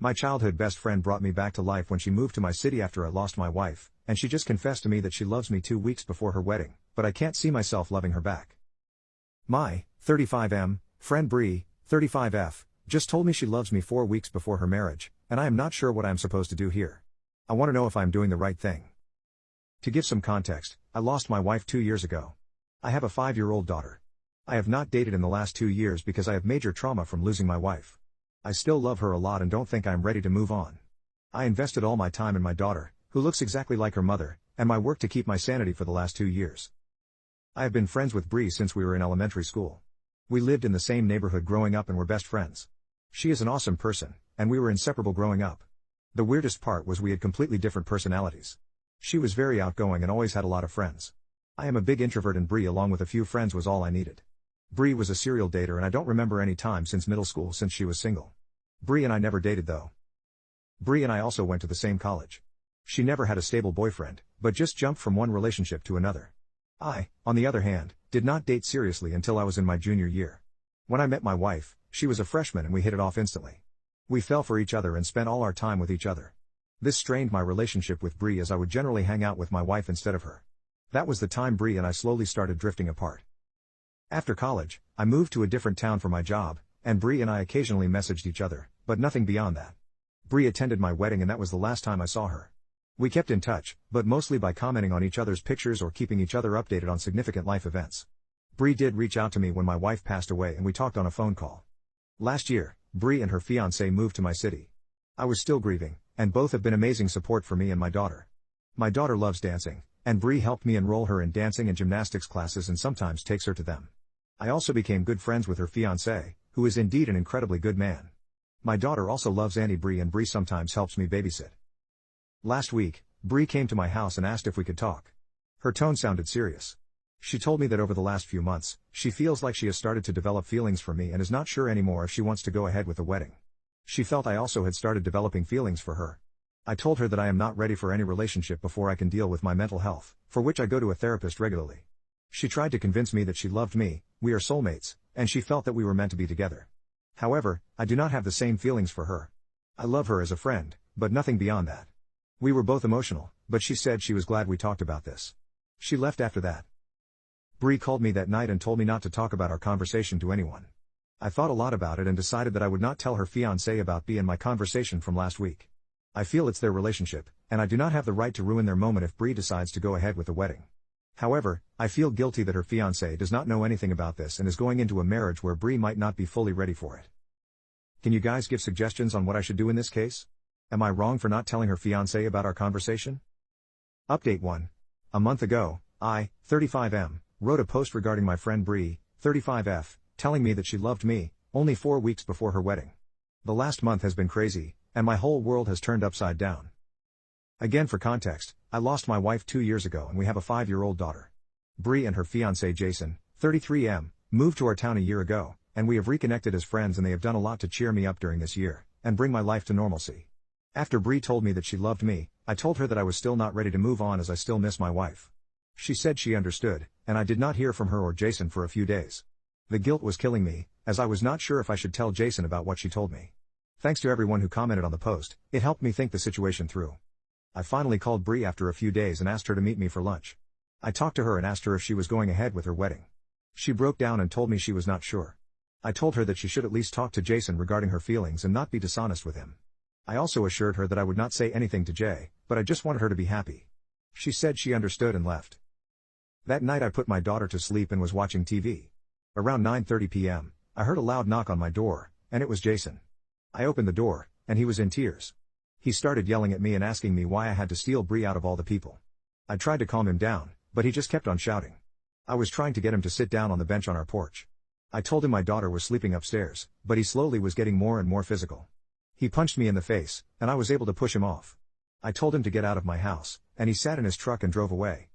My childhood best friend brought me back to life when she moved to my city after I lost my wife, and she just confessed to me that she loves me 2 weeks before her wedding, but I can't see myself loving her back. My 35M friend Bree, 35F, just told me she loves me 4 weeks before her marriage, and I am not sure what I am supposed to do here. I want to know if I am doing the right thing. To give some context, I lost my wife 2 years ago. I have a 5-year-old daughter. I have not dated in the last 2 years because I have major trauma from losing my wife. I still love her a lot and don't think I am ready to move on. I invested all my time in my daughter, who looks exactly like her mother, and my work to keep my sanity for the last 2 years. I have been friends with Bree since we were in elementary school. We lived in the same neighborhood growing up and were best friends. She is an awesome person, and we were inseparable growing up. The weirdest part was we had completely different personalities. She was very outgoing and always had a lot of friends. I am a big introvert and Bree along with a few friends was all I needed. Bree was a serial dater and I don't remember any time since middle school since she was single. Bree and I never dated though. Bree and I also went to the same college. She never had a stable boyfriend, but just jumped from one relationship to another. I, on the other hand, did not date seriously until I was in my junior year. When I met my wife, she was a freshman and we hit it off instantly. We fell for each other and spent all our time with each other. This strained my relationship with Bree as I would generally hang out with my wife instead of her. That was the time Bree and I slowly started drifting apart. After college, I moved to a different town for my job, and Bree and I occasionally messaged each other, but nothing beyond that. Bree attended my wedding and that was the last time I saw her. We kept in touch, but mostly by commenting on each other's pictures or keeping each other updated on significant life events. Bree did reach out to me when my wife passed away and we talked on a phone call. Last year, Bree and her fiancé moved to my city. I was still grieving, and both have been amazing support for me and my daughter. My daughter loves dancing, and Bree helped me enroll her in dancing and gymnastics classes and sometimes takes her to them. I also became good friends with her fiancé, who is indeed an incredibly good man. My daughter also loves Auntie Bree and Bree sometimes helps me babysit. Last week, Bree came to my house and asked if we could talk. Her tone sounded serious. She told me that over the last few months, she feels like she has started to develop feelings for me and is not sure anymore if she wants to go ahead with the wedding. She felt I also had started developing feelings for her. I told her that I am not ready for any relationship before I can deal with my mental health, for which I go to a therapist regularly. She tried to convince me that she loved me, we are soulmates, and she felt that we were meant to be together. However, I do not have the same feelings for her. I love her as a friend, but nothing beyond that. We were both emotional, but she said she was glad we talked about this. She left after that. Bree called me that night and told me not to talk about our conversation to anyone. I thought a lot about it and decided that I would not tell her fiancé about Bree and my conversation from last week. I feel it's their relationship, and I do not have the right to ruin their moment if Bree decides to go ahead with the wedding. However, I feel guilty that her fiancé does not know anything about this and is going into a marriage where Bree might not be fully ready for it. Can you guys give suggestions on what I should do in this case? Am I wrong for not telling her fiancé about our conversation? Update 1. A month ago, I, 35M, wrote a post regarding my friend Bree, 35F, telling me that she loved me, only 4 weeks before her wedding. The last month has been crazy, and my whole world has turned upside down. Again for context, I lost my wife 2 years ago and we have a 5-year-old daughter. Bree and her fiancé Jason, 33M, moved to our town a year ago, and we have reconnected as friends and they have done a lot to cheer me up during this year, and bring my life to normalcy. After Bree told me that she loved me, I told her that I was still not ready to move on as I still miss my wife. She said she understood, and I did not hear from her or Jason for a few days. The guilt was killing me, as I was not sure if I should tell Jason about what she told me. Thanks to everyone who commented on the post, it helped me think the situation through. I finally called Bree after a few days and asked her to meet me for lunch. I talked to her and asked her if she was going ahead with her wedding. She broke down and told me she was not sure. I told her that she should at least talk to Jason regarding her feelings and not be dishonest with him. I also assured her that I would not say anything to Jay, but I just wanted her to be happy. She said she understood and left. That night I put my daughter to sleep and was watching TV. Around 9:30 p.m., I heard a loud knock on my door, and it was Jason. I opened the door, and he was in tears. He started yelling at me and asking me why I had to steal Bree out of all the people. I tried to calm him down, but he just kept on shouting. I was trying to get him to sit down on the bench on our porch. I told him my daughter was sleeping upstairs, but he slowly was getting more and more physical. He punched me in the face, and I was able to push him off. I told him to get out of my house, and he sat in his truck and drove away.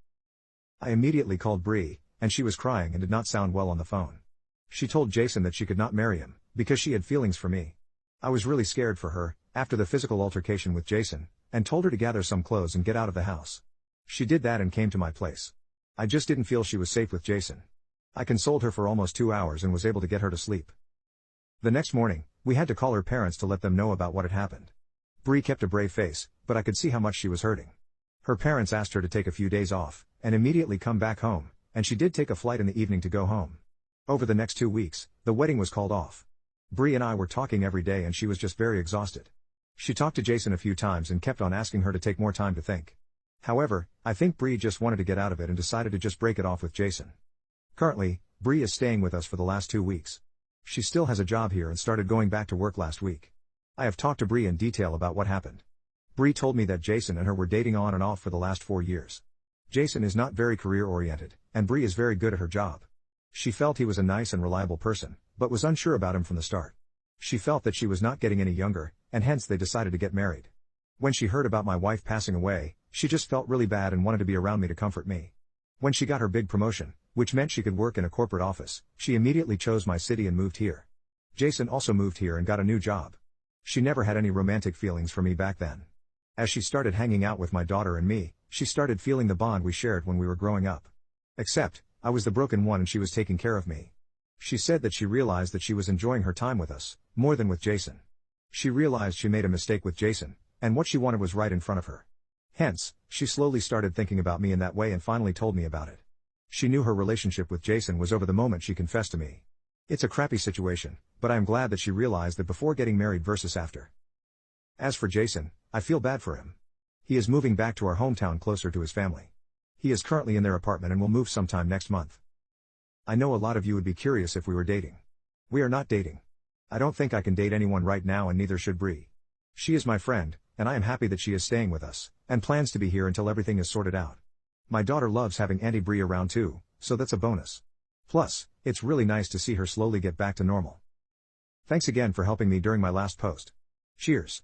I immediately called Bree, and she was crying and did not sound well on the phone. She told Jason that she could not marry him, because she had feelings for me. I was really scared for her, after the physical altercation with Jason, and told her to gather some clothes and get out of the house. She did that and came to my place. I just didn't feel she was safe with Jason. I consoled her for almost 2 hours and was able to get her to sleep. The next morning, we had to call her parents to let them know about what had happened. Bree kept a brave face, but I could see how much she was hurting. Her parents asked her to take a few days off, and immediately come back home, and she did take a flight in the evening to go home. Over the next 2 weeks, the wedding was called off. Bree and I were talking every day and she was just very exhausted. She talked to Jason a few times and kept on asking her to take more time to think. However, I think Bree just wanted to get out of it and decided to just break it off with Jason. Currently, Bree is staying with us for the last 2 weeks. She still has a job here and started going back to work last week. I have talked to Bree in detail about what happened. Bree told me that Jason and her were dating on and off for the last 4 years. Jason is not very career-oriented, and Bree is very good at her job. She felt he was a nice and reliable person, but was unsure about him from the start. She felt that she was not getting any younger, and hence they decided to get married. When she heard about my wife passing away, she just felt really bad and wanted to be around me to comfort me. When she got her big promotion, which meant she could work in a corporate office, she immediately chose my city and moved here. Jason also moved here and got a new job. She never had any romantic feelings for me back then. As she started hanging out with my daughter and me, she started feeling the bond we shared when we were growing up. Except, I was the broken one and she was taking care of me. She said that she realized that she was enjoying her time with us, more than with Jason. She realized she made a mistake with Jason, and what she wanted was right in front of her. Hence, she slowly started thinking about me in that way and finally told me about it. She knew her relationship with Jason was over the moment she confessed to me. It's a crappy situation, but I am glad that she realized that before getting married versus after. As for Jason, I feel bad for him. He is moving back to our hometown closer to his family. He is currently in their apartment and will move sometime next month. I know a lot of you would be curious if we were dating. We are not dating. I don't think I can date anyone right now and neither should Bree. She is my friend, and I am happy that she is staying with us, and plans to be here until everything is sorted out. My daughter loves having Auntie Bree around too, so that's a bonus. Plus, it's really nice to see her slowly get back to normal. Thanks again for helping me during my last post. Cheers.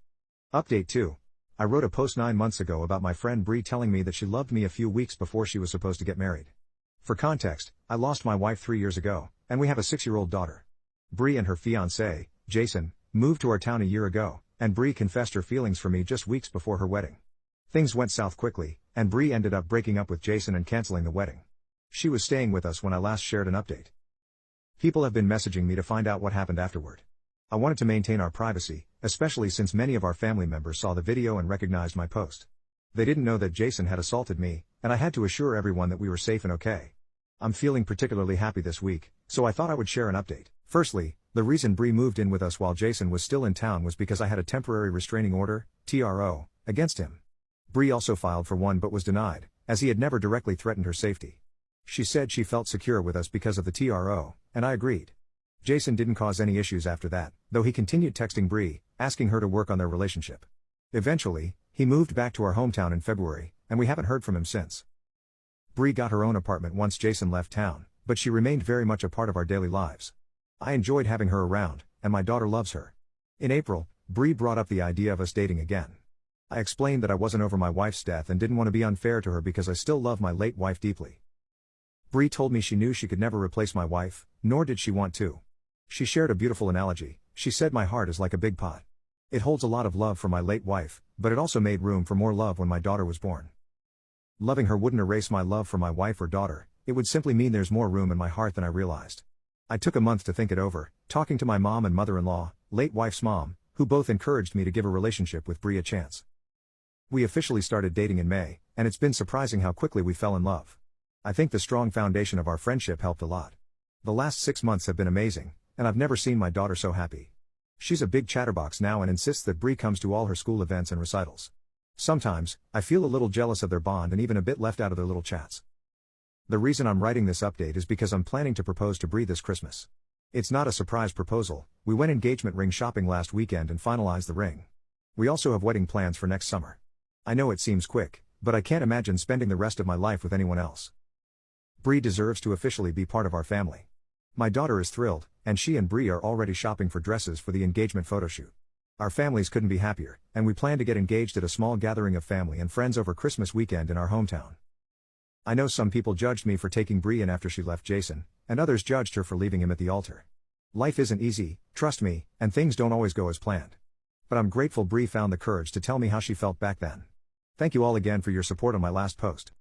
Update 2. I wrote a post 9 months ago about my friend Bree telling me that she loved me a few weeks before she was supposed to get married. For context, I lost my wife 3 years ago, and we have a 6-year-old daughter. Bree and her fiancé, Jason, moved to our town a year ago, and Bree confessed her feelings for me just weeks before her wedding. Things went south quickly, and Bree ended up breaking up with Jason and canceling the wedding. She was staying with us when I last shared an update. People have been messaging me to find out what happened afterward. I wanted to maintain our privacy, especially since many of our family members saw the video and recognized my post. They didn't know that Jason had assaulted me, and I had to assure everyone that we were safe and okay. I'm feeling particularly happy this week, so I thought I would share an update. Firstly, the reason Bree moved in with us while Jason was still in town was because I had a temporary restraining order, TRO, against him. Bree also filed for one but was denied, as he had never directly threatened her safety. She said she felt secure with us because of the TRO, and I agreed. Jason didn't cause any issues after that, though he continued texting Bree, asking her to work on their relationship. Eventually, he moved back to our hometown in February, and we haven't heard from him since. Bree got her own apartment once Jason left town, but she remained very much a part of our daily lives. I enjoyed having her around, and my daughter loves her. In April, Bree brought up the idea of us dating again. I explained that I wasn't over my wife's death and didn't want to be unfair to her because I still love my late wife deeply. Bree told me she knew she could never replace my wife, nor did she want to. She shared a beautiful analogy. She said my heart is like a big pot. It holds a lot of love for my late wife, but it also made room for more love when my daughter was born. Loving her wouldn't erase my love for my wife or daughter, it would simply mean there's more room in my heart than I realized. I took a month to think it over, talking to my mom and mother-in-law, late wife's mom, who both encouraged me to give a relationship with Bree a chance. We officially started dating in May, and it's been surprising how quickly we fell in love. I think the strong foundation of our friendship helped a lot. The last 6 months have been amazing, and I've never seen my daughter so happy. She's a big chatterbox now and insists that Bree comes to all her school events and recitals. Sometimes, I feel a little jealous of their bond and even a bit left out of their little chats. The reason I'm writing this update is because I'm planning to propose to Bree this Christmas. It's not a surprise proposal. We went engagement ring shopping last weekend and finalized the ring. We also have wedding plans for next summer. I know it seems quick, but I can't imagine spending the rest of my life with anyone else. Bree deserves to officially be part of our family. My daughter is thrilled, and she and Bree are already shopping for dresses for the engagement photoshoot. Our families couldn't be happier, and we plan to get engaged at a small gathering of family and friends over Christmas weekend in our hometown. I know some people judged me for taking Bree in after she left Jason, and others judged her for leaving him at the altar. Life isn't easy, trust me, and things don't always go as planned. But I'm grateful Bree found the courage to tell me how she felt back then. Thank you all again for your support on my last post.